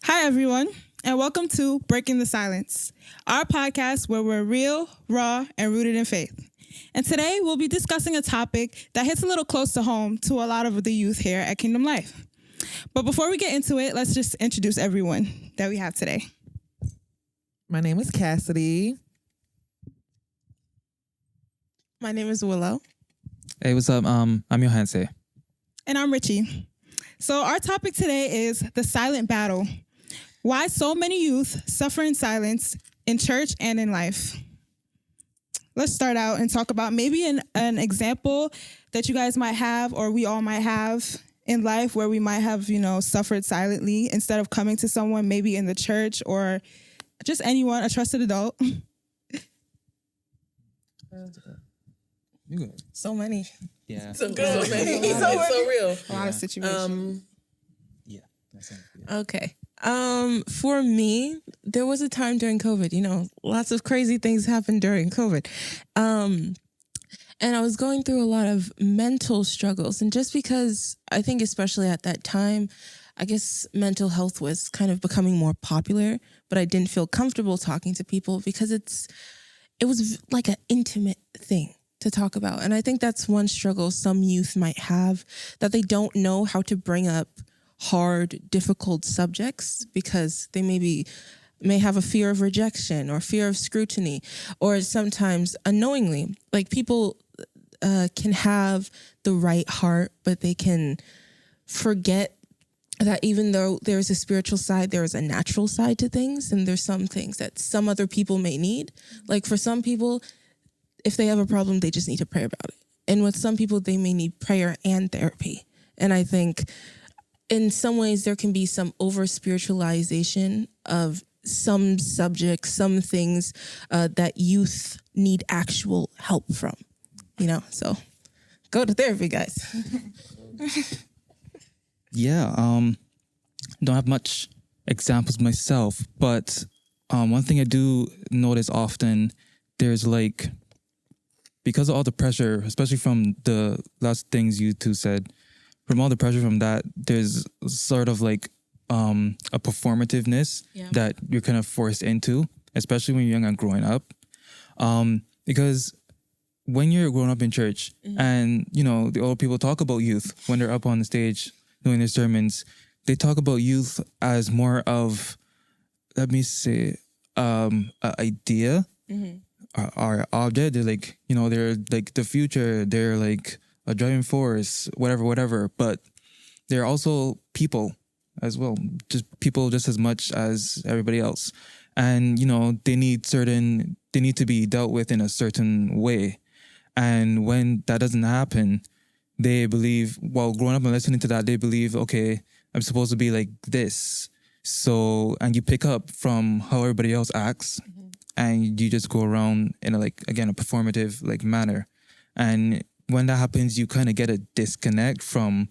Hi, everyone, and welcome to Breaking the Silence, our podcast where we're real, raw, and rooted in faith. And today we'll be discussing a topic that hits a little close to home to a lot of the youth here at Kingdom Life. But before we get into it, let's just introduce everyone that we have today. My name is Cassidy. My name is Willow. Hey, what's up? I'm Johanse. And I'm Richie. So our topic today is the silent battle. Why so many youth suffer in silence in church and in life. Let's start out and talk about maybe an example that you guys might have or we all might have in life where we might have, suffered silently instead of coming to someone maybe in the church or just anyone, a trusted adult. So many. Yeah. So many. It's so real. A lot of situations. Okay. For me, there was a time during COVID, lots of crazy things happened during COVID. And I was going through a lot of mental struggles. And just because I think especially at that time, I guess mental health was kind of becoming more popular, but I didn't feel comfortable talking to people because it was like an intimate thing to talk about. And I think that's one struggle some youth might have, that they don't know how to bring up hard, difficult subjects because they may have a fear of rejection or fear of scrutiny, or sometimes unknowingly, like people can have the right heart, but they can forget that even though there's a spiritual side, there is a natural side to things, and there's some things that some other people may need. Like for some people, if they have a problem, they just need to pray about it. And with some people, they may need prayer and therapy. And I think in some ways, there can be some over-spiritualization of some subjects, some things that youth need actual help from, So go to therapy, guys. Yeah. Don't have much examples myself, but one thing I do notice often, there's because of all the pressure, especially from the last things you two said, from all the pressure from that, there's sort of a performativeness that you're kind of forced into, especially when you're young and growing up. Because when you're growing up in church and, the old people talk about youth when they're up on the stage doing their sermons, they talk about youth as more of, let me say, an idea or object. They're they're like the future. They're like a driving force, whatever. But they're also people as well, just people just as much as everybody else. And, they need to be dealt with in a certain way. And when that doesn't happen, they believe, while growing up and listening to that, they believe, okay, I'm supposed to be like this. So, and you pick up from how everybody else acts and you just go around in a performative manner. And when that happens, you kind of get a disconnect from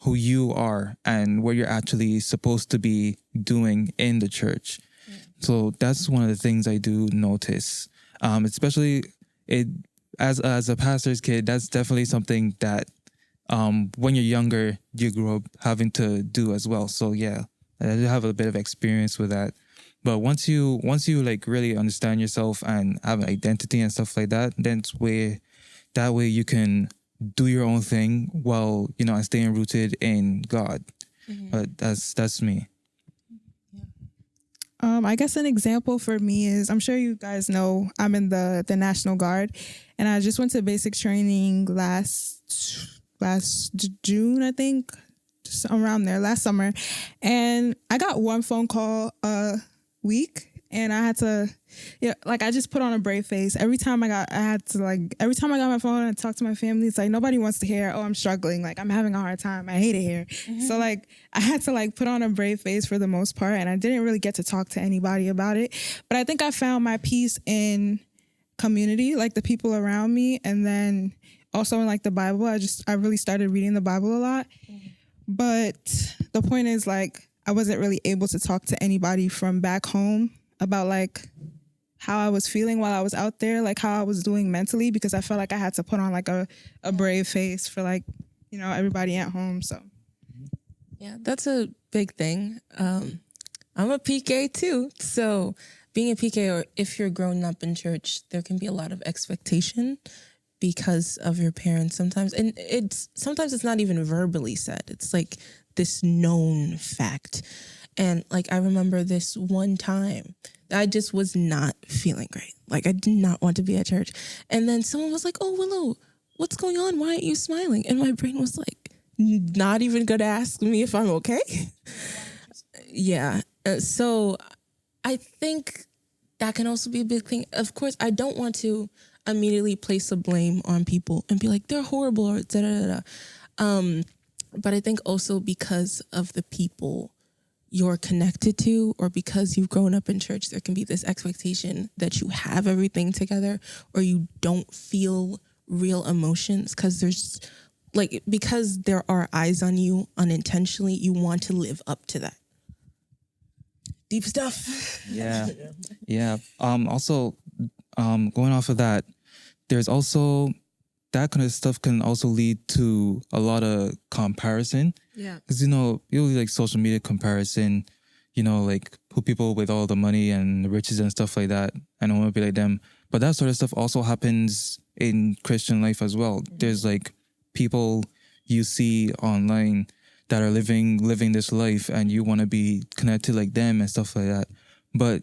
who you are and what you're actually supposed to be doing in the church. Yeah. So that's one of the things I do notice, especially as a pastor's kid. That's definitely something that when you're younger, you grow up having to do as well. So yeah, I do have a bit of experience with that. But once you really understand yourself and have an identity and stuff like that, then that way you can do your own thing while, and staying rooted in God. But that's me. I guess an example for me is, I'm sure you guys know, I'm in the National Guard, and I just went to basic training last June, I think, just around there, last summer. And I got one phone call a week. And I had to, I just put on a brave face. Every time I got my phone and talk to my family, it's like, nobody wants to hear, oh, I'm struggling. Like, I'm having a hard time. I hate it here. So, I had to, put on a brave face for the most part. And I didn't really get to talk to anybody about it. But I think I found my peace in community, the people around me. And then also in, the Bible. I really started reading the Bible a lot. But the point is, I wasn't really able to talk to anybody from back home about how I was feeling while I was out there, how I was doing mentally, because I felt like I had to put on a brave face for everybody at home. So yeah, that's a big thing. I'm a PK too. So being a PK, or if you're growing up in church, there can be a lot of expectation because of your parents sometimes. And sometimes it's not even verbally said. It's like this known fact. And like, I remember this one time I just was not feeling great. Like, I did not want to be at church. And then someone was like, "Oh, Willow, what's going on? Why aren't you smiling?" And my brain was like, not even going to ask me if I'm okay. Yeah. So I think that can also be a big thing. Of course, I don't want to immediately place a blame on people and be like, they're horrible or da da da. But I think also because of the people you're connected to, or because you've grown up in church, there can be this expectation that you have everything together, or you don't feel real emotions because there are eyes on you unintentionally. You want to live up to that. Deep stuff. Yeah. Yeah. Also, going off of that, there's also that kind of stuff can also lead to a lot of comparison. Yeah. Because, usually like social media comparison, like who people with all the money and the riches and stuff like that, I don't want to be like them. But that sort of stuff also happens in Christian life as well. Mm-hmm. There's like people you see online that are living this life, and you want to be connected like them and stuff like that. But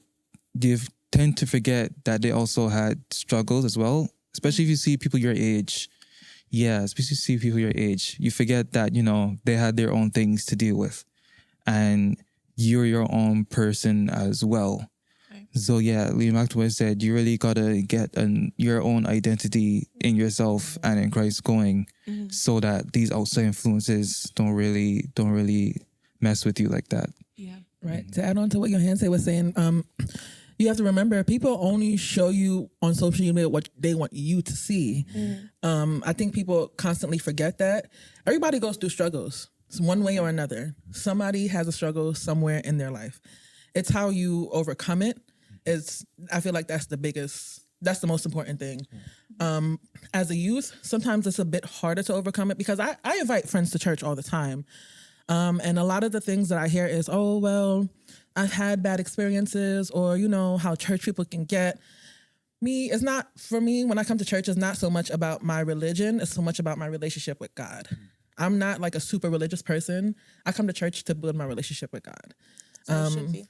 you tend to forget that they also had struggles as well, especially if you see people your age. Yeah, especially see people your age. You forget that, they had their own things to deal with. And you're your own person as well. Okay. So yeah, Lee Maxwell said, you really got to get your own identity in yourself and in Christ going, so that these outside influences don't really mess with you like that. Yeah. Right. To add on to what Johanse was saying, you have to remember, people only show you on social media what they want you to see. I think people constantly forget that. Everybody goes through struggles. It's one way or another. Somebody has a struggle somewhere in their life. It's how you overcome it. I feel like that's the most important thing. As a youth, sometimes it's a bit harder to overcome it, because I invite friends to church all the time. And a lot of the things that I hear is, oh, well, I've had bad experiences, or, how church people can get. For me, when I come to church, it's not so much about my religion. It's so much about my relationship with God. I'm not like a super religious person. I come to church to build my relationship with God. So it should be.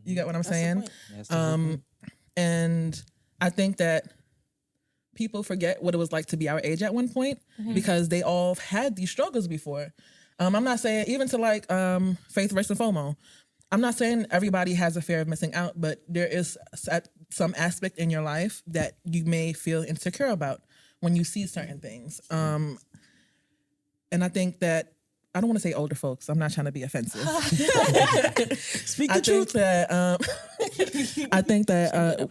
You get what I'm saying? Yes, and I think that people forget what it was like to be our age at one point, because they all had these struggles before. I'm not saying, even to like faith versus FOMO, I'm not saying everybody has a fear of missing out, but there is some aspect in your life that you may feel insecure about when you see certain things. And I think that, I don't want to say older folks. I'm not trying to be offensive. Speak the truth. I think that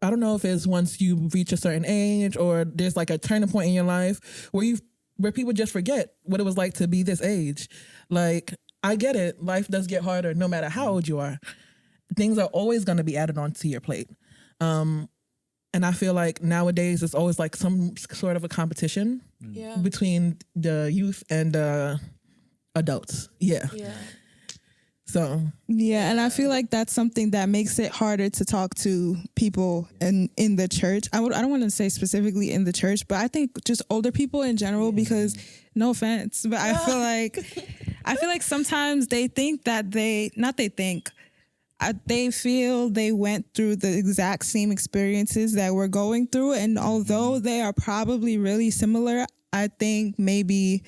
I don't know if it's once you reach a certain age, or there's like a turning point in your life where people just forget what it was like to be this age. Like, I get it. Life does get harder no matter how old you are. Things are always going to be added onto your plate. And I feel like nowadays it's always like some sort of a competition between the youth and the adults. Yeah. So. Yeah, and I feel like that's something that makes it harder to talk to people in the church. I don't want to say specifically in the church, but I think just older people in general, because no offense, but I feel like sometimes they think that they feel they went through the exact same experiences that we're going through. And although they are probably really similar, I think maybe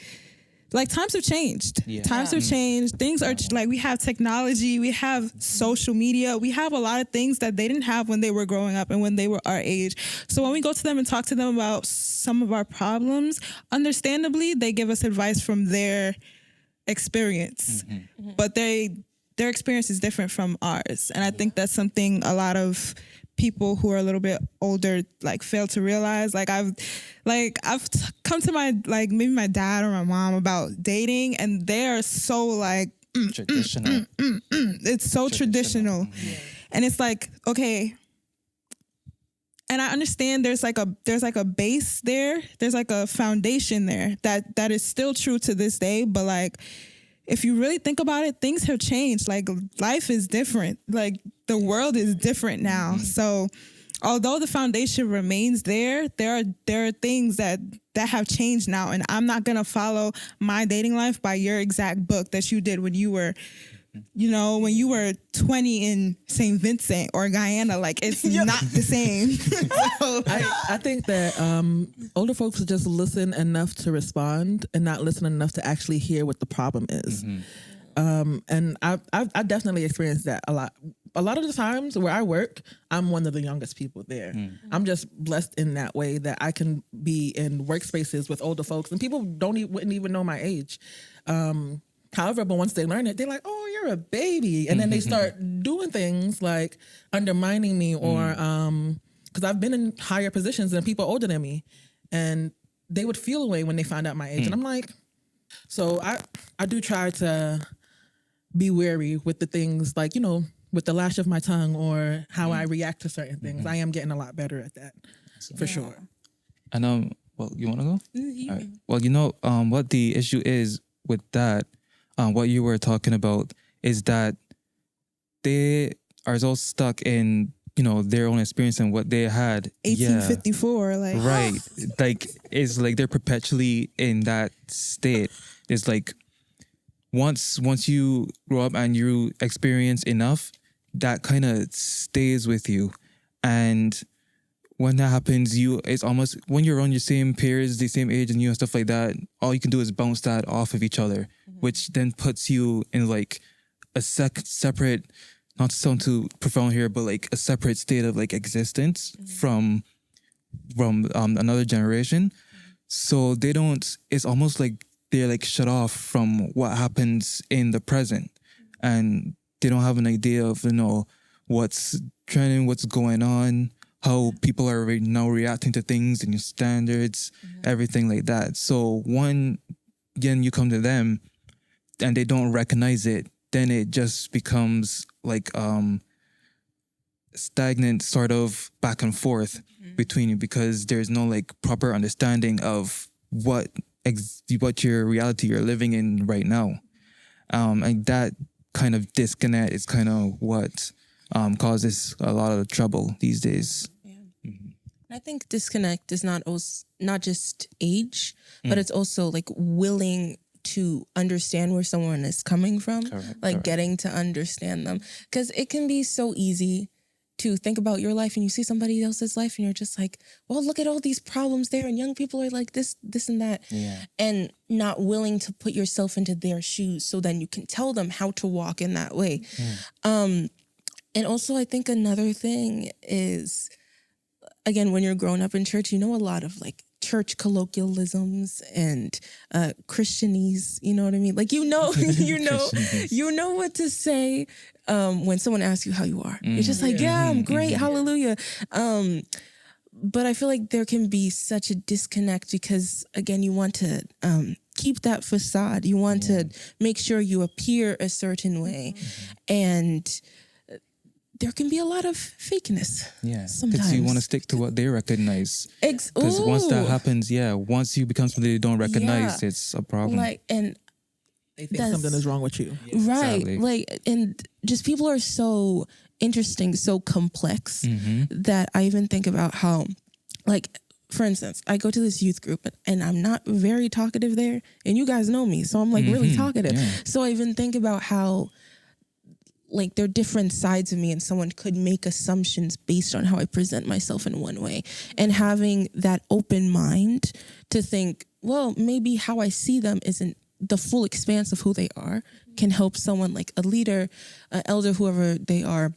like times have changed. Yeah. Times have changed. Things are like, we have technology, we have social media, we have a lot of things that they didn't have when they were growing up and when they were our age. So when we go to them and talk to them about some of our problems, understandably, they give us advice from their experience, but their experience is different from ours. And I think that's something a lot of people who are a little bit older like fail to realize. Like I've come to my, like, maybe my dad or my mom about dating, and they are so like traditional. It's so traditional. Yeah. And it's like, okay, and I understand there's like a base there, there's like a foundation there that is still true to this day, but like, if you really think about it, things have changed. Like life is different. Like the world is different now. So although the foundation remains there are things that have changed now, and I'm not gonna follow my dating life by your exact book that you did when you were, when you were 20 in St. Vincent or Guyana. Like it's not the same. So, I think that older folks just listen enough to respond and not listen enough to actually hear what the problem is. And I definitely experienced that a lot. A lot of the times where I work, I'm one of the youngest people there. I'm just blessed in that way that I can be in workspaces with older folks, and people wouldn't even know my age. However, but once they learn it, they're like, "Oh, you're a baby," and then they start doing things like undermining me, or because I've been in higher positions than people older than me, and they would feel away when they find out my age, and I'm like, so I do try to be wary with the things like, with the lash of my tongue or how I react to certain things. I am getting a lot better at that, for sure. And well, you want to go? All right. Well, what the issue is with that, what you were talking about is that they are so stuck in, their own experience and what they had. 1854, like right, like it's like they're perpetually in that state. It's like once you grow up and you experience enough, that kind of stays with you. And when that happens, it's almost when you're on your same peers, the same age and you and stuff like that, all you can do is bounce that off of each other, which then puts you in like a separate, not to sound too profound here, but like a separate state of like existence from another generation. So they don't, it's almost like they're like shut off from what happens in the present, and they don't have an idea of, what's trending, what's going on, how people are now reacting to things and your standards, everything like that. So again, you come to them and they don't recognize it, then it just becomes like stagnant sort of back and forth between you, because there's no like proper understanding of what your reality you're living in right now. And that kind of disconnect is kind of what causes a lot of trouble these days. I think disconnect is not just age, but it's also like willing to understand where someone is coming from, getting to understand them. Because it can be so easy to think about your life and you see somebody else's life and you're just like, well, look at all these problems there and young people are like this and that. And not willing to put yourself into their shoes so then you can tell them how to walk in that way. And also I think another thing is, again, when you're growing up in church, a lot of like church colloquialisms and Christianese, you know what I mean? Like, you know what to say when someone asks you how you are. You're just like, yeah, I'm great, hallelujah. But I feel like there can be such a disconnect because, again, you want to keep that facade. You want to make sure you appear a certain way. And there can be a lot of fakeness. Sometimes. Because you want to stick to what they recognize. Because once that happens, once you become something they don't recognize, it's a problem. And they think something is wrong with you. Right. Sadly. And just people are so interesting, so complex that I even think about how, for instance, I go to this youth group and I'm not very talkative there, and you guys know me, so I'm really talkative. So I even think about how there are different sides of me, and someone could make assumptions based on how I present myself in one way, and having that open mind to think, well, maybe how I see them isn't the full expanse of who they are, can help someone like a leader, an elder, whoever they are,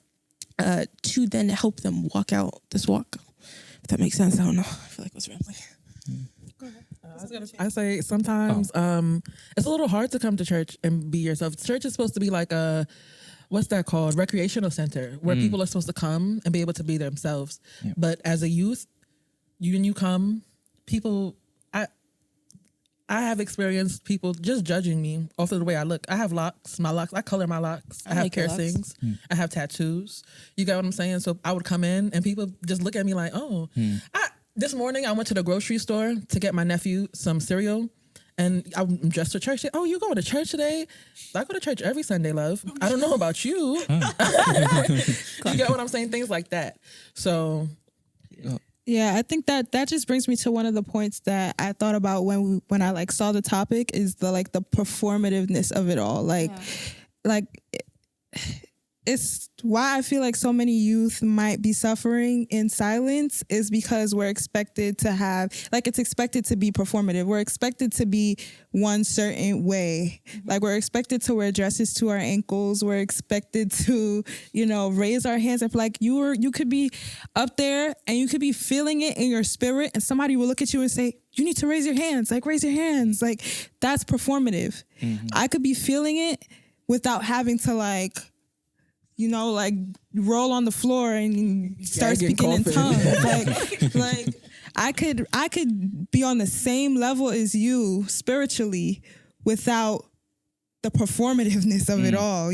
to then help them walk out this walk. If that makes sense. I don't know. I feel like I was rambling. I say sometimes it's a little hard to come to church and be yourself. Church is supposed to be like a, what's that called? Recreational center where people are supposed to come and be able to be themselves. But as a youth, when you come, people, I have experienced people just judging me off of the way I look. I have locks, I color my locks. I have piercings. I have tattoos. You got what I'm saying? So I would come in and people just look at me like, oh. This morning I went to the grocery store to get my nephew some cereal, and I'm dressed to church. Oh, you going to church today? I go to church every Sunday, love. I don't know about you. You get what I'm saying? Things like that. So Yeah, I think that just brings me to one of the points that I thought about when I like saw the topic is the performativeness of it all. It's why I feel like so many youth might be suffering in silence is because we're expected to have, it's expected to be performative. We're expected to be one certain way. Like we're expected to wear dresses to our ankles. We're expected to, raise our hands. If you could be up there and you could be feeling it in your spirit and somebody will look at you and say, you need to raise your hands. Raise your hands. That's performative. I could be feeling it without having to roll on the floor and start speaking in tongues. I could be on the same level as you spiritually without the performativeness of it all,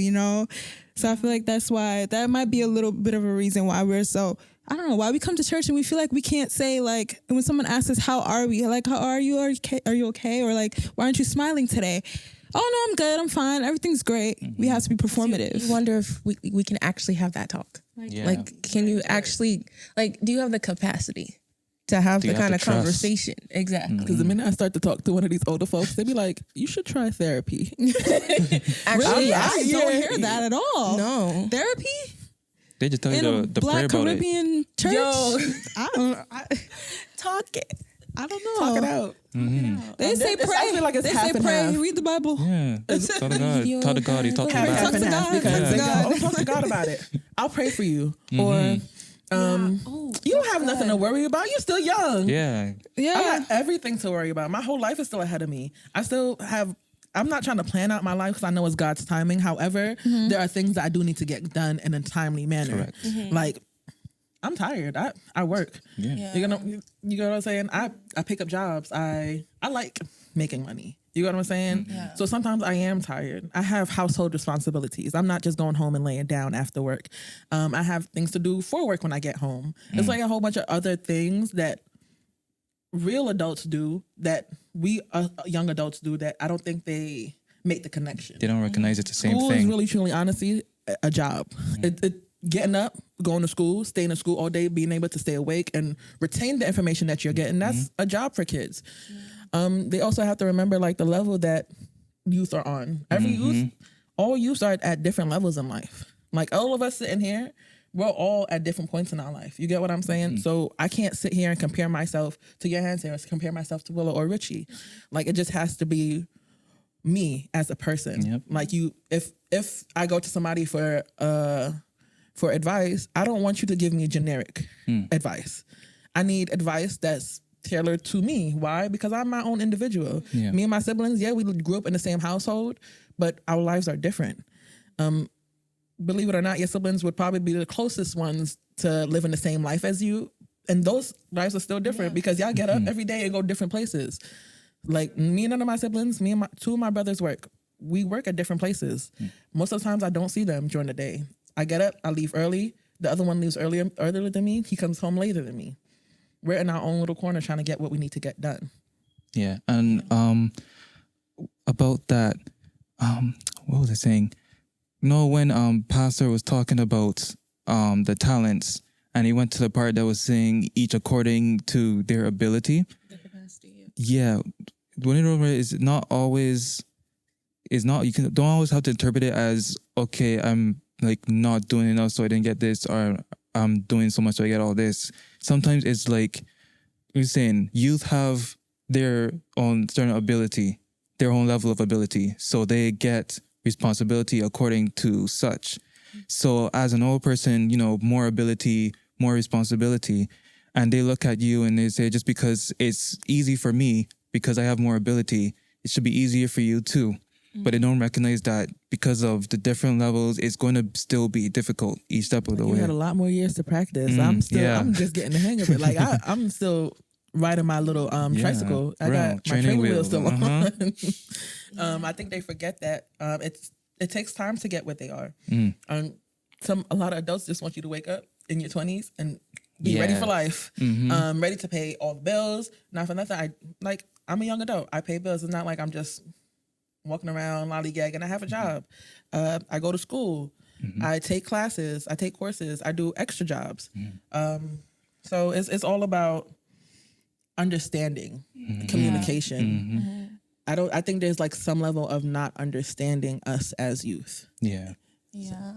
So I feel like that's why that might be a little bit of a reason why we're so, I don't know, why we come to church and we feel like we can't say when someone asks us, how are we? How are you? Are you okay? Or why aren't you smiling today? Oh, no, I'm good. I'm fine. Everything's great. We have to be performative. You wonder if we can actually have that talk. Can you actually, do you have the capacity to have the kind of conversation? Exactly. Because the minute I start to talk to one of these older folks, they be like, you should try therapy. Actually, I don't hear that at all. No. Therapy? They just tell In you a the Black prayer about Caribbean it. church? Yo. I don't Talk it. I don't know. Talk it out. They say pray. I feel like it's they half say and pray. half. Read the Bible. Yeah. Talk to God. Talk to God. He's talking Half back. and to half God. because Talk to they God. go, talk to God about it. I'll pray for you. Or you don't have nothing to worry about. You're still young. Yeah. Yeah. I got everything to worry about. My whole life is still ahead of me. I'm not trying to plan out my life because I know it's God's timing. However, there are things that I do need to get done in a timely manner. Correct. I'm tired. I work. Yeah. You know what I'm saying? I pick up jobs. I like making money. You know what I'm saying? Yeah. So sometimes I am tired. I have household responsibilities. I'm not just going home and laying down after work. I have things to do for work when I get home. It's a whole bunch of other things that real adults do that we young adults do that I don't think they make the connection. They don't recognize it's the same School is thing. really, truly, honestly, a job. Getting up, going to school, staying in school all day, being able to stay awake and retain the information that you're getting, that's a job for kids. They also have to remember the level that youth are on. All youth are at different levels in life. All of us sitting here, we're all at different points in our life. You get what I'm saying? So I can't sit here and compare myself to your hands or compare myself to Willow or Richie. It just has to be me as a person. Yep. If I go to somebody for advice, I don't want you to give me generic advice. I need advice that's tailored to me. Why? Because I'm my own individual. Yeah. Me and my siblings, we grew up in the same household, but our lives are different. Believe it or not, your siblings would probably be the closest ones to living the same life as you. And those lives are still different because y'all get up every day and go different places. Me and none of my siblings, two of my brothers work. We work at different places. Most of the times I don't see them during the day. I get up, I leave early. The other one leaves earlier than me. He comes home later than me. We're in our own little corner trying to get what we need to get done. Yeah. And about that, what was I saying? When Pastor was talking about the talents, and he went to the part that was saying each according to their ability. The capacity. Yeah. When it over is not always don't always have to interpret it as, okay, I'm not doing enough so I didn't get this, or I'm doing so much so I get all this. Sometimes it's you're saying youth have their own certain ability, their own level of ability, so they get responsibility according to such. So as an old person, more ability, more responsibility, and they look at you and they say, just because it's easy for me because I have more ability, it should be easier for you too. But they don't recognize that because of the different levels, it's going to still be difficult each step of the way. You had a lot more years to practice. I'm just getting the hang of it. I'm still riding my little tricycle. I got my training wheels still on. I think they forget that it takes time to get what they are. A lot of adults just want you to wake up in your 20s and be ready for life. Ready to pay all the bills. Not for nothing. I'm a young adult. I pay bills. It's not like I'm just walking around lollygagging. I have a job. I go to school. I take classes. I take courses. I do extra jobs. So it's all about understanding, communication. I think there's like some level of not understanding us as youth. Yeah. Yeah.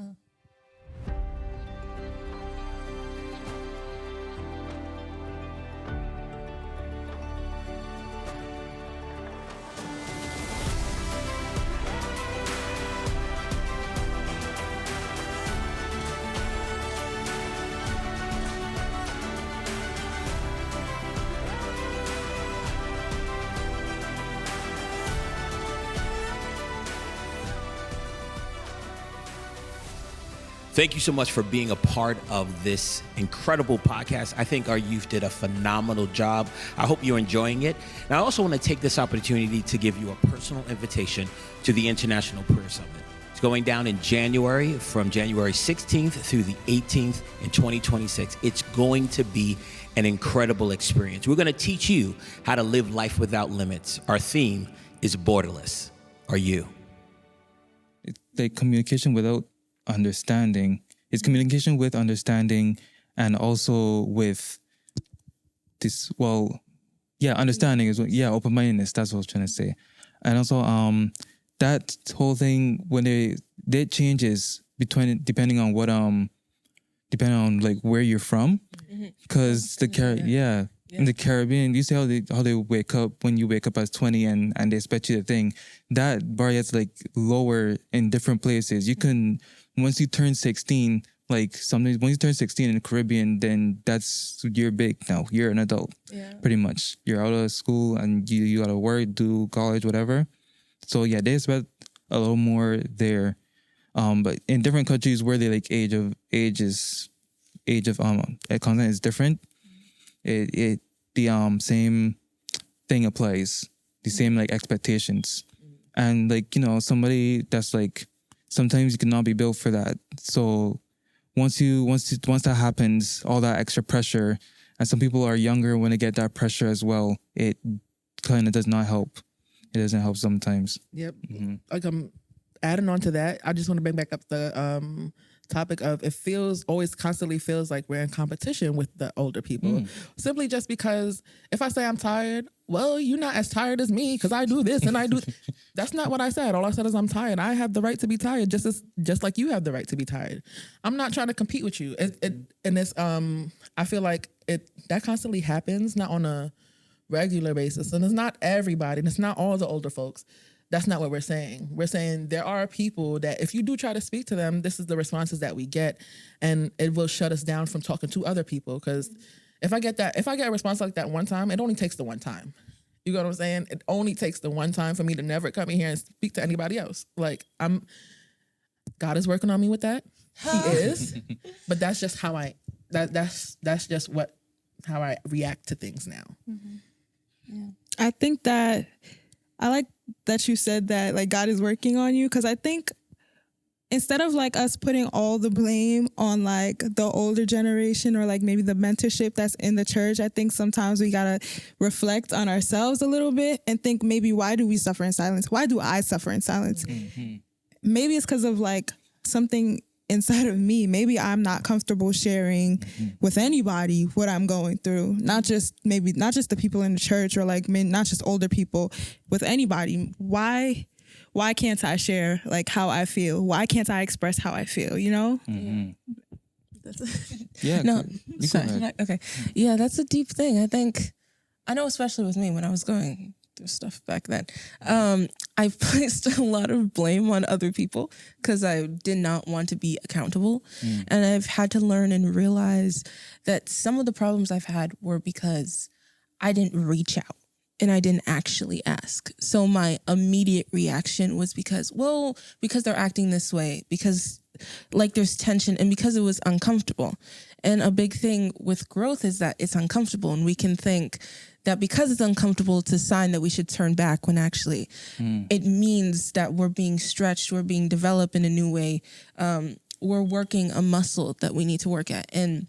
Thank you so much for being a part of this incredible podcast. I think our youth did a phenomenal job. I hope you're enjoying it. And I also want to take this opportunity to give you a personal invitation to the International Prayer Summit. It's going down in January, from January 16th through the 18th in 2026. It's going to be an incredible experience. We're going to teach you how to live life without limits. Our theme is borderless. Are you? It's like communication without understanding. It's communication with understanding, and also with this, understanding is, open-mindedness. That's what I was trying to say. And also, that whole thing, when they changes depending on like where you're from, because in the Caribbean, you see how they wake up when you wake up as 20 and they expect you to think that bar gets like lower in different places. You can, once you turn 16, like sometimes when you turn 16 in the Caribbean, then you're big now. You're an adult, pretty much. You're out of school and you gotta work, do college, whatever. So yeah, they expect a little more there. But in different countries where they like age of content is different. The same thing applies. The same like expectations, and like somebody that's like, sometimes you cannot be built for that. So once that happens, all that extra pressure, and some people are younger when they get that pressure as well, it kind of does not help. It doesn't help sometimes. Yep. Like adding on to that, I just want to bring back up the topic of always constantly feels like we're in competition with the older people. Simply just because if I say I'm tired, well, you're not as tired as me because I do this and I do. That's not what I said. All I said is I'm tired. I have the right to be tired just like you have the right to be tired. I'm not trying to compete with you. I feel like that constantly happens, not on a regular basis. And it's not everybody, and it's not all the older folks. That's not what we're saying. We're saying there are people that if you do try to speak to them, this is the responses that we get, and it will shut us down from talking to other people. Because if I get a response like that one time, it only takes the one time. You know what I'm saying? It only takes the one time for me to never come in here and speak to anybody else. Like God is working on me with that. He is, but that's just how that's just how I react to things now. Yeah. I think that I like that you said that like God is working on you, because I think instead of like us putting all the blame on like the older generation or like maybe the mentorship that's in the church, I think sometimes we gotta reflect on ourselves a little bit and think, maybe why do we suffer in silence? Why do I suffer in silence? Maybe it's because of like something inside of me. Maybe I'm not comfortable sharing with anybody what I'm going through. Not just the people in the church, or like not just older people, with anybody. Why can't I share like how I feel? Why can't I express how I feel? You know? Yeah. No, sorry. Okay. Yeah, that's a deep thing. I know, especially with me when I was going through stuff back then, I placed a lot of blame on other people because I did not want to be accountable. And I've had to learn and realize that some of the problems I've had were because I didn't reach out and I didn't actually ask. So my immediate reaction was because they're acting this way, because like there's tension, and because it was uncomfortable. And a big thing with growth is that it's uncomfortable, and we can think that because it's uncomfortable, it's a sign that we should turn back, when actually it means that we're being stretched, we're being developed in a new way. We're working a muscle that we need to work at. And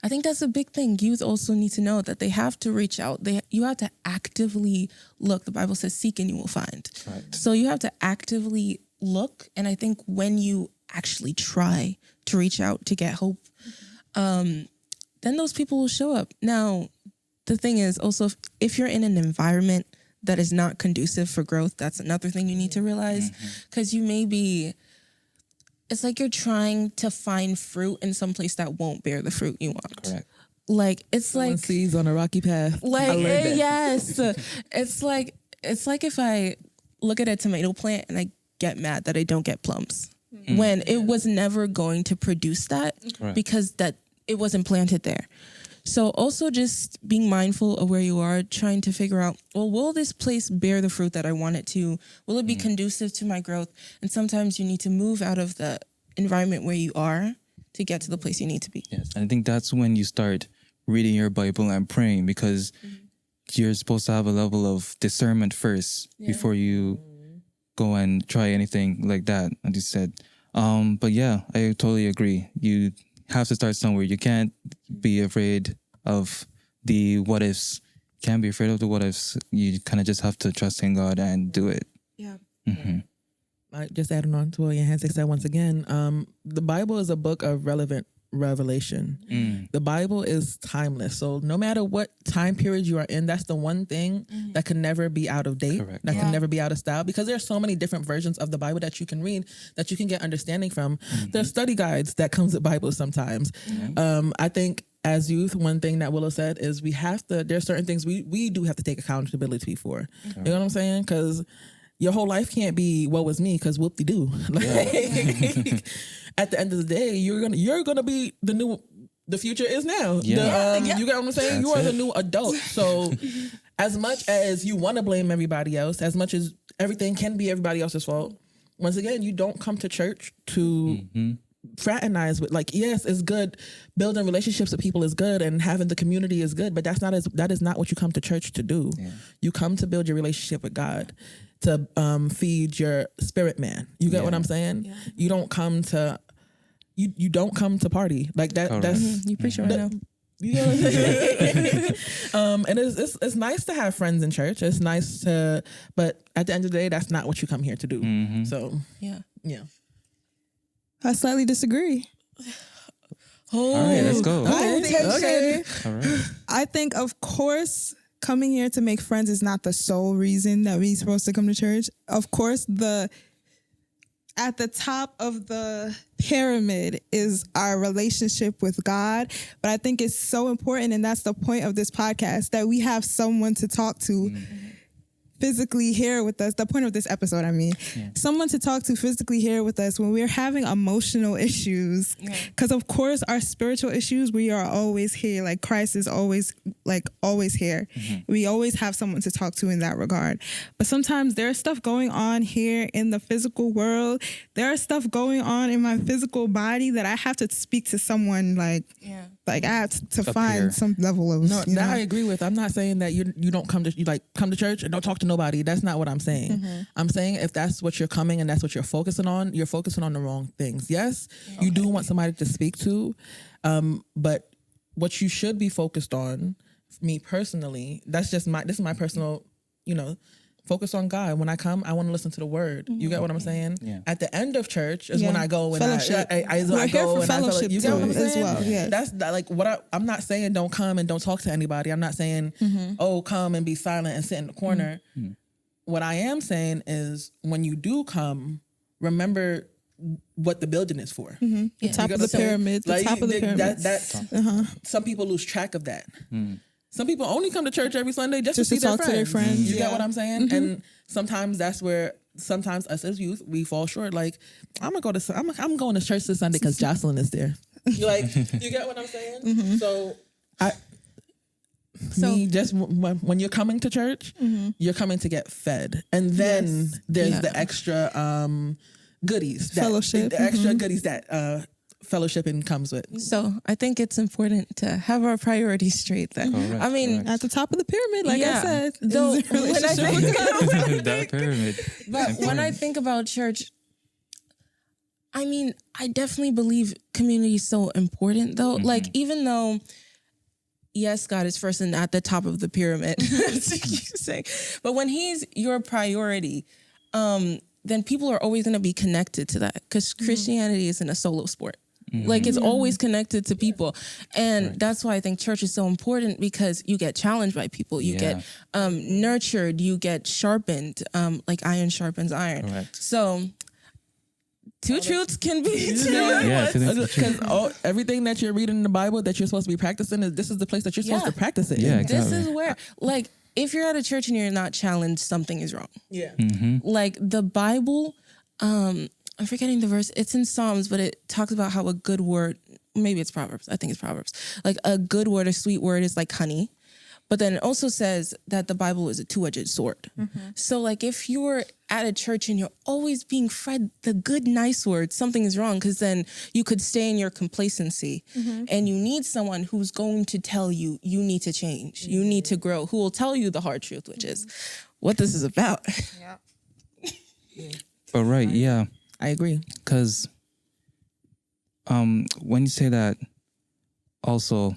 I think that's a big thing. Youth also need to know that they have to reach out. You have to actively look. The Bible says, seek and you will find. Right. So you have to actively look. And I think when you actually try to reach out to get hope, then those people will show up. Now, the thing is also, if you're in an environment that is not conducive for growth, that's another thing you need to realize. Because you may be, it's like you're trying to find fruit in some place that won't bear the fruit you want. Correct. Like, it's like seeds on a rocky path. like, I learned that. yes, it's like if I look at a tomato plant and I get mad that I don't get plums when it was never going to produce that Correct. because that it wasn't planted there. So also just being mindful of where you are, trying to figure out, well, will this place bear the fruit that I want it to? Will it be conducive to my growth? And sometimes you need to move out of the environment where you are to get to the place you need to be. Yes. And I think that's when you start reading your Bible and praying, because you're supposed to have a level of discernment first before you go and try anything like that, as you said. But yeah, I totally agree. You have to start somewhere. You can't be afraid of the what ifs. Can't be afraid of the what ifs. You kind of just have to trust in God and do it. Yeah. Just adding on to what Johansen said once again, the Bible is a book of relevant revelation. The Bible is timeless. So no matter what time period you are in, that's the one thing that can never be out of date, Correct. that can never be out of style, because there's so many different versions of the Bible that you can read, that you can get understanding from. There's study guides that comes with Bibles sometimes. I think as youth, one thing that Willow said is there's certain things we do have to take accountability for. You know what I'm saying? Because your whole life can't be woe is me, because whoop-de-doo. Like, at the end of the day, you're gonna be the future is now. Yeah. You get what I'm saying? That's you are the it. new adult. So as much as you want to blame everybody else, as much as everything can be everybody else's fault, once again, you don't come to church to fraternize with. Like, yes, it's good. Building relationships with people is good, and having the community is good, but that is not what you come to church to do. Yeah. You come to build your relationship with God, to feed your spirit man. You get what I'm saying? Yeah. You don't come to party like that. Correct. That's You preach right now. you know what I'm saying? And it's nice to have friends in church. It's nice but at the end of the day, that's not what you come here to do. So Yeah. I slightly disagree. Oh, All right, let's go. okay. All right. I think, of course, coming here to make friends is not the sole reason that we're supposed to come to church. Of course, at the top of the pyramid is our relationship with God. But I think it's so important, and that's the point of this podcast, that we have someone to talk to physically here with us. The point of this episode, someone to talk to physically here with us when we're having emotional issues. Because of course, our spiritual issues, we are always here. Like, Christ is always here. We always have someone to talk to in that regard. But sometimes there's stuff going on here in the physical world. There's stuff going on in my physical body that I have to speak to someone like I have to find here. some level of, That I agree with. I'm not saying that you don't come to church and don't talk to nobody. That's not what I'm saying. I'm saying if that's what you're coming and that's what you're focusing on the wrong things. Yes, you do want somebody to speak to, but what you should be focused on, me personally, this is my personal, focus on God. When I come, I want to listen to the word. You get what I'm saying? Yeah. At the end of church is when I go and fellowship. I We're here go for and fellowship you get what I'm too, as saying? well. Yes. That's like what I'm not saying don't come and don't talk to anybody. I'm not saying, come and be silent and sit in the corner. What I am saying is when you do come, remember what the building is for. The top of the pyramid. The top of the pyramid. Some people lose track of that. Some people only come to church every Sunday just to see talk to their friends. You get what I'm saying? And sometimes that's where us as youth, we fall short. Like, I'm going to church this Sunday because Jocelyn is there. You get what I'm saying? So when you're coming to church, you're coming to get fed. And then there's the extra goodies. Fellowship. The extra goodies that fellowshipping comes with. So I think it's important to have our priorities straight then. Correct. At the top of the pyramid, like I said. Though, when I think That pyramid. But when I think about church, I mean, I definitely believe community is so important, though. Like, even though, yes, God is first and at the top of the pyramid, but when he's your priority, then people are always going to be connected to that, because Christianity isn't a solo sport. Like, it's always connected to people. And that's why I think church is so important, because you get challenged by people. You get nurtured. You get sharpened, like iron sharpens iron. Correct. So two truths can be two. Yeah, Because everything that you're reading in the Bible that you're supposed to be practicing, this is the place that you're supposed to practice it. Yeah, This exactly. is where, like, if you're at a church and you're not challenged, something is wrong. Yeah. Like, the Bible, I'm forgetting the verse. It's in Psalms, but it talks about how a good word, maybe it's Proverbs. I think it's Proverbs. Like, a good word, a sweet word is like honey. But then it also says that the Bible is a two-edged sword. So, like, if you're at a church and you're always being fed the good, nice words, something is wrong, because then you could stay in your complacency. And you need someone who's going to tell you, you need to change, you need to grow, who will tell you the hard truth, which is what this is about. But right, yeah. I agree. Because when you say that, also,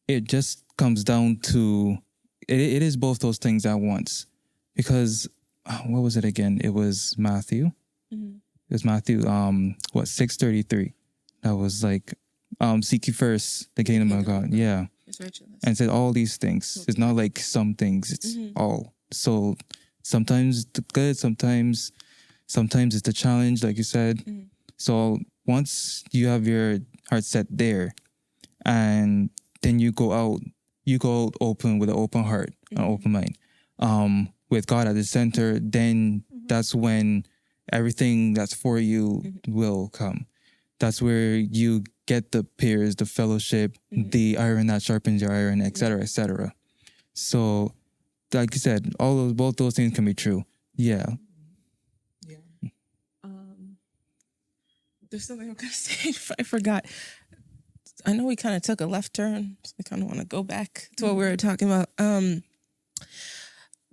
it just comes down to, it is both those things at once. Because, what was it again? It was Matthew. It was Matthew, 6:33. That was like, seek ye first the kingdom of God. Yeah. And it said all these things. It's not like some things, it's all. So sometimes it's good, sometimes it's a challenge, like you said. So once you have your heart set there, and then you go out open with an open heart, an open mind, with God at the center, then that's when everything that's for you will come. That's where you get the peers, the fellowship, the iron that sharpens your iron, et cetera, et cetera. So, like you said, both those things can be true. Yeah. There's something I'm going to say. I forgot. I know we kind of took a left turn. So I kind of want to go back to what we were talking about.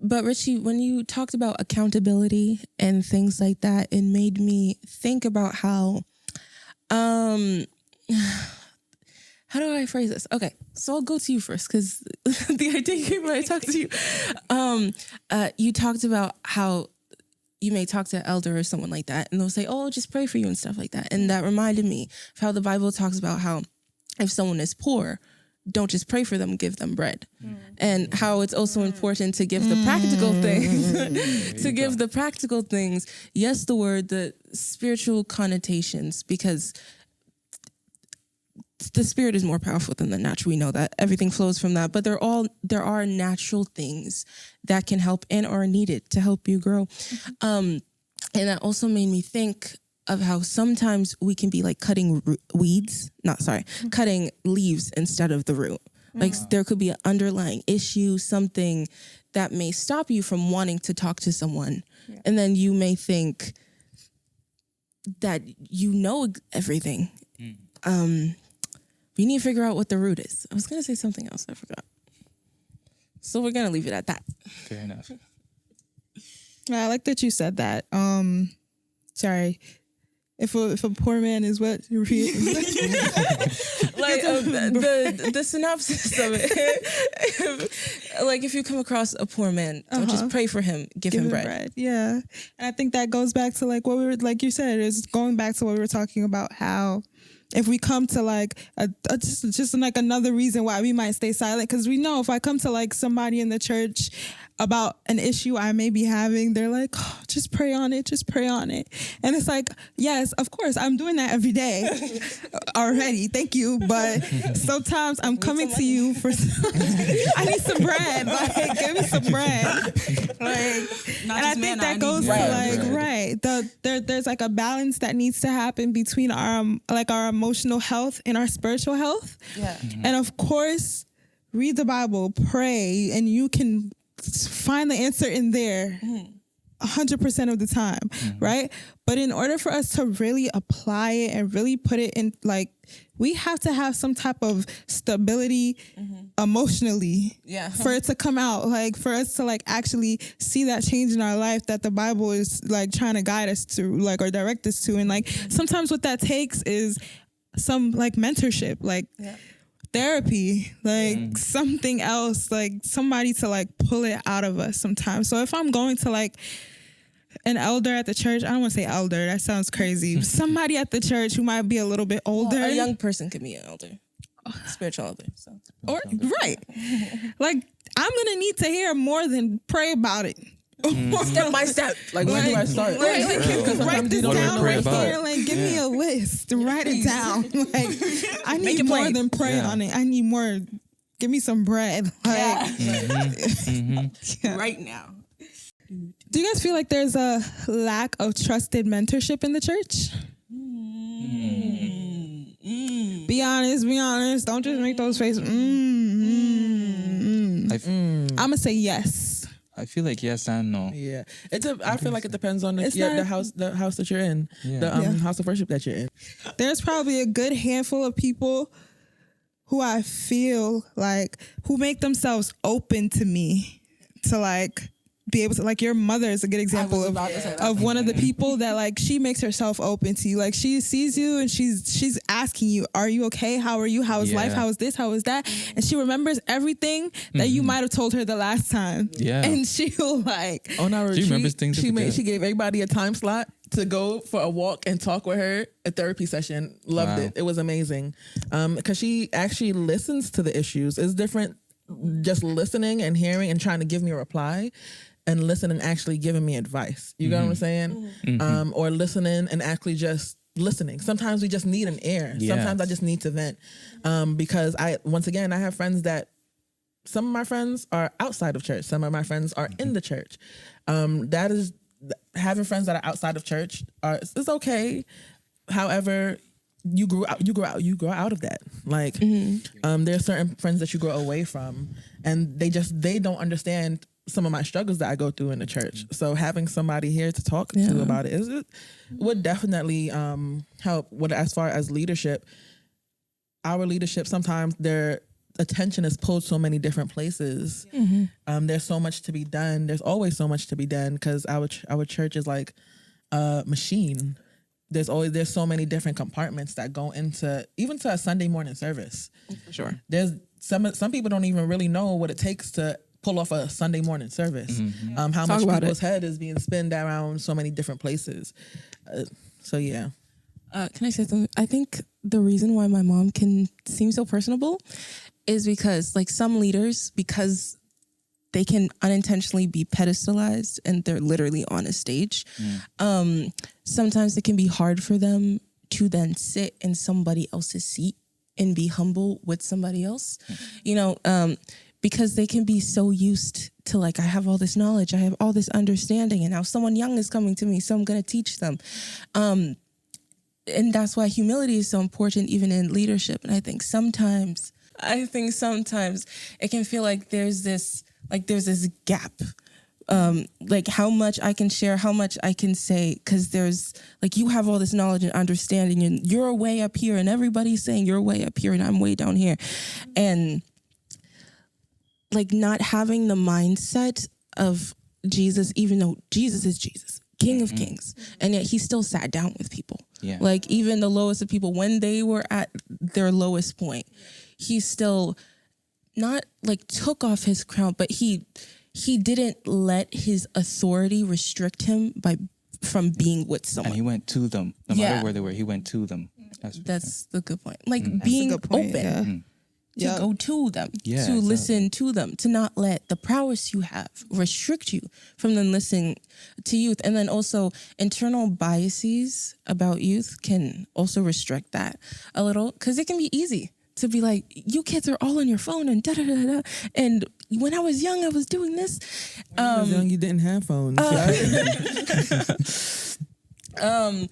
But Richie, when you talked about accountability and things like that, it made me think about how do I phrase this? Okay, so I'll go to you first, because the idea came when I talked to you. You talked about how you may talk to an elder or someone like that, and they'll say, oh, just pray for you and stuff like that. And that reminded me of how the Bible talks about how if someone is poor, don't just pray for them, give them bread. And how it's also important to give the practical things, to give the practical things. Yes, the word, the spiritual connotations, because the spirit is more powerful than the natural. We know that everything flows from that, but there are natural things that can help and are needed to help you grow. And that also made me think of how sometimes we can be like cutting cutting leaves instead of the root. Like, there could be an underlying issue, something that may stop you from wanting to talk to someone. Yeah. And then you may think that you know everything. We need to figure out what the root is. I was going to say something else. I forgot. So we're going to leave it at that. Fair enough. I like that you said that. Sorry. If a poor man is what? Like, the synopsis of it. Like, if you come across a poor man, don't just pray for him, give him bread. Yeah. And I think that goes back to like what we were, like you said, is going back to what we were talking about, how if we come to like just like another reason why we might stay silent, because we know if I come to like somebody in the church about an issue I may be having, they're like, oh, just pray on it, and it's like, yes, of course, I'm doing that every day already, thank you, but sometimes I'm coming to you for I need some bread, like give me some bread, like, and I think that goes to like there's like a balance that needs to happen between our emotional health and our spiritual health. And of course, read the Bible, pray, and you can find the answer in there. 100% of the time, right? But in order for us to really apply it and really put it in, like, we have to have some type of stability emotionally for it to come out, like for us to like actually see that change in our life that the Bible is like trying to guide us to, like, or direct us to. And like sometimes what that takes is some like mentorship, like therapy, like something else, like somebody to like pull it out of us sometimes. So if I'm going to like an elder at the church, I don't want to say elder, that sounds crazy. Somebody at the church who might be a little bit older. Well, a young person can be an elder, spiritual elder. So. Or right, like I'm gonna need to hear more than pray about it. Step by step. Like, where do I start? Write this What do I down pray right about? here. Like, give me a list. Write it down. Like, I need it more plain. than pray on it. I need more. Give me some bread. Like, Right now. do you guys feel like there's a lack of trusted mentorship in the church? Be honest. Be honest. Don't just make those faces. I'm gonna say yes. I feel like yes and no. Yeah, I feel like it depends on the house that you're in, Yeah. house of worship that you're in. There's probably a good handful of people who I feel like who make themselves open to me to like be able to, like, your mother is a good example of one of the people that like she makes herself open to you. Like she sees you and she's asking you, are you okay? How are you? How is life? How is this? How is that? And she remembers everything that you might have told her the last time. Yeah. And she'll like, On our retreat, remembers things she that- gave everybody a time slot to go for a walk and talk with her, a therapy session. Loved it. It was amazing. Because she actually listens to the issues. It's different just listening and hearing and trying to give me a reply, and listen and actually giving me advice. You get what I'm saying? Or listening and actually just listening. Sometimes we just need an ear. Yeah. Sometimes I just need to vent. Because I have friends that, some of my friends are outside of church. Some of my friends are in the church. That is, having friends that are outside of church is okay. However, you grow out of that. Like, there are certain friends that you grow away from, and they don't understand some of my struggles that I go through in the church. So having somebody here to talk to about it would definitely help. As far as leadership, our leadership, sometimes their attention is pulled so many different places. There's so much to be done. There's always so much to be done because our church is like a machine. There's so many different compartments that go into even to a Sunday morning service. For sure. There's some people don't even really know what it takes to pull off a Sunday morning service. How much people's head is being spinned around so many different places. So yeah. Can I say something? I think the reason why my mom can seem so personable is because, like, some leaders, because they can unintentionally be pedestalized and they're literally on a stage. Sometimes it can be hard for them to then sit in somebody else's seat and be humble with somebody else, because they can be so used to, like, I have all this knowledge, I have all this understanding, and now someone young is coming to me, so I'm going to teach them. And that's why humility is so important, even in leadership. And I think sometimes it can feel like there's this gap, like how much I can share, how much I can say, because there's like, you have all this knowledge and understanding and you're way up here and everybody's saying you're way up here and I'm way down here. And like not having the mindset of Jesus, even though Jesus is Jesus, King of Kings, and yet he still sat down with people. Yeah. Like even the lowest of people, when they were at their lowest point, he still not like took off his crown, but he didn't let his authority restrict him from being with someone. And he went to them. No matter where they were, he went to them. That's the good point. Like being open. To go to them, listen to them, to not let the prowess you have restrict you from then listening to youth. And then also internal biases about youth can also restrict that a little, because it can be easy to be like, you kids are all on your phone and da-da-da-da. And when I was young, I was doing this. When I was young, you didn't have phones. And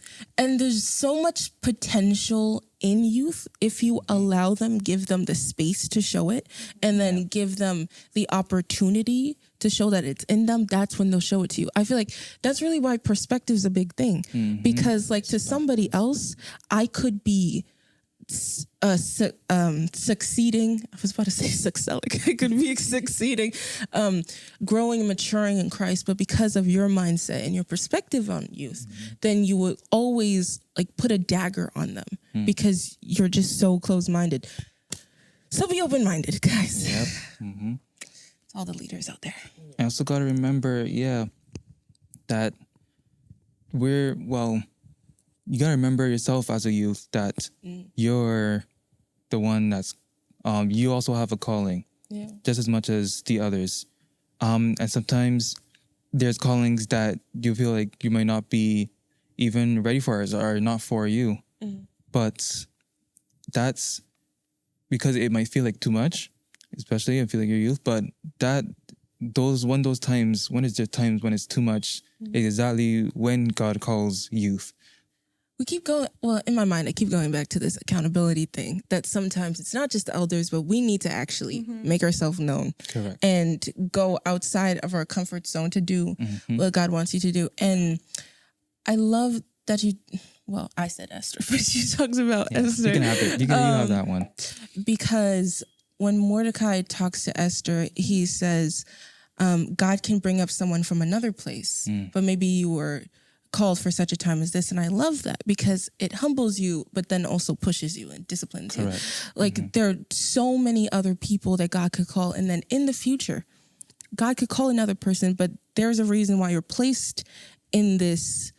there's so much potential in youth if you allow them, give them the space to show it, and then give them the opportunity to show that it's in them, that's when they'll show it to you. I feel like that's really why perspective is a big thing, because like to somebody else, I could be succeeding. I was about to say succelic. I could be succeeding, growing and maturing in Christ, but because of your mindset and your perspective on youth, then you would always like put a dagger on them because you're just so close-minded. So be open-minded, guys. Yep. It's all the leaders out there. I also got to remember, that you got to remember yourself as a youth that you're the one that's, you also have a calling just as much as the others. And sometimes there's callings that you feel like you might not be even ready for or not for you. But that's because it might feel like too much, especially if you feel like you're youth. But those times, when it's it's too much, is exactly when God calls youth. We keep going, well, in my mind, I keep going back to this accountability thing, that sometimes it's not just the elders, but we need to actually make ourselves known. Correct. And go outside of our comfort zone to do what God wants you to do. And I love that I said Esther, but she talks about Esther. You can have it. You have that one. Because when Mordecai talks to Esther, he says, God can bring up someone from another place, but maybe you were called for such a time as this. And I love that because it humbles you, but then also pushes you and disciplines you. Like there are so many other people that God could call. And then in the future, God could call another person, but there's a reason why you're placed in this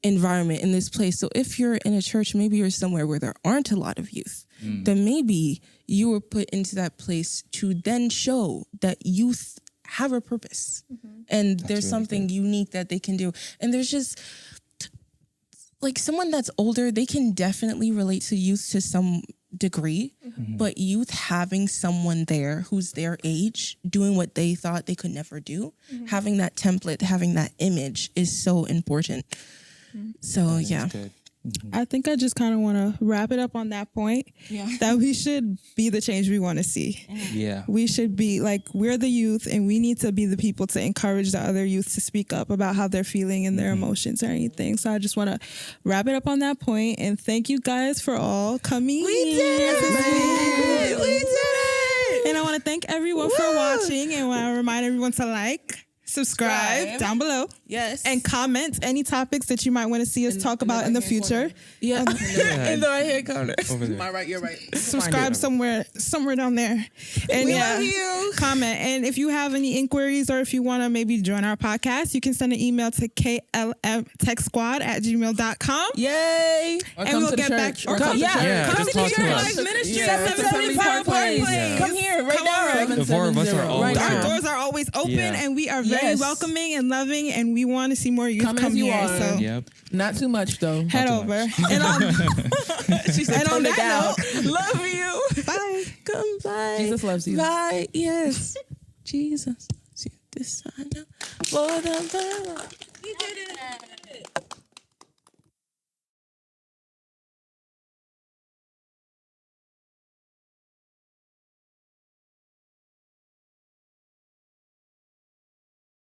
environment, in this place. So if you're in a church, maybe you're somewhere where there aren't a lot of youth, then maybe you were put into that place to then show that youth have a purpose and there's really something unique that they can do. And there's just like someone that's older, they can definitely relate to youth to some degree, but youth having someone there who's their age doing what they thought they could never do, having that template, having that image is so important. So yeah. I think I just kind of want to wrap it up on that point. That we should be the change we want to see. We should be like, we're the youth and we need to be the people to encourage the other youth to speak up about how they're feeling and their emotions or anything. So I just want to wrap it up on that point and thank you guys for all coming. We did it! We did it! And I want to thank everyone for watching and want to remind everyone to subscribe down below. Yes. And comment any topics that you might want to see us talk about in the future. In the right hand corner. Over there. My right, you're right. Subscribe somewhere down there. And we love you. Comment. And if you have any inquiries or if you want to maybe join our podcast, you can send an email to klmtechsquad@gmail.com. Yay. Or and we'll get back. Or Come to to just talk to us. Ministries. 770 Park Place. Come here right now. The four of us are always Our here. doors are always open and we are very welcoming and loving and we want to see more youth come as you here. are. So Not too much though. head over. And on that note, Love you. bye. Come by. Jesus loves you. Bye. Yes. Jesus. This I know. For the you did it.